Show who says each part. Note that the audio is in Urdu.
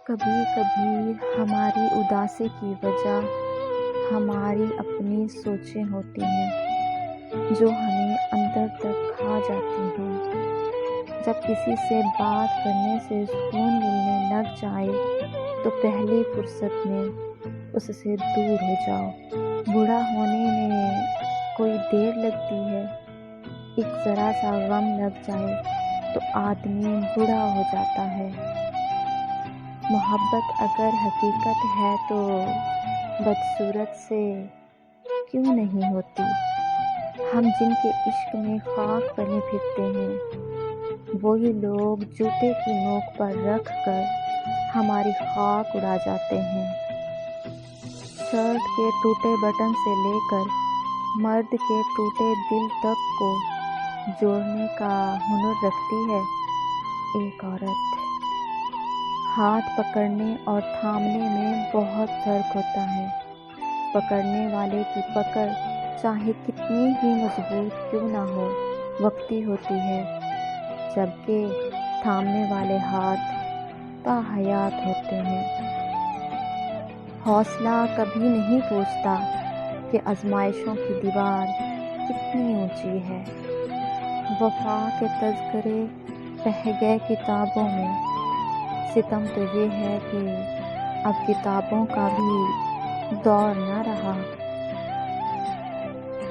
Speaker 1: کبھی کبھی ہماری اداسی کی وجہ ہماری اپنی سوچیں ہوتی ہیں جو ہمیں اندر تک کھا جاتی ہیں۔ جب کسی سے بات کرنے سے سکون ملنے لگ جائے تو پہلی فرصت میں اس سے دور ہو جاؤ۔ بوڑھا ہونے میں کوئی دیر لگتی ہے، ایک ذرا سا غم لگ جائے تو آدمی بوڑھا ہو جاتا ہے۔ محبت اگر حقیقت ہے تو بدصورت سے کیوں نہیں ہوتی؟ ہم جن کے عشق میں خاک بنے پھرتے ہیں وہی لوگ جوتے کی نوک پر رکھ کر ہماری خاک اڑا جاتے ہیں۔ شرٹ کے ٹوٹے بٹن سے لے کر مرد کے ٹوٹے دل تک کو جوڑنے کا ہنر رکھتی ہے ایک عورت۔ ہاتھ پکڑنے اور تھامنے میں بہت فرق ہوتا ہے۔ پکڑنے والے کی پکڑ چاہے کتنی ہی مضبوط کیوں نہ ہو وقتی ہوتی ہے، جبکہ تھامنے والے ہاتھ باحیات ہوتے ہیں۔ حوصلہ کبھی نہیں پوچھتا کہ آزمائشوں کی دیوار کتنی اونچی ہے۔ وفا کے تذکرے رہ گئے کتابوں میں، ستم تو یہ ہے کہ اب کتابوں کا بھی دور نہ رہا۔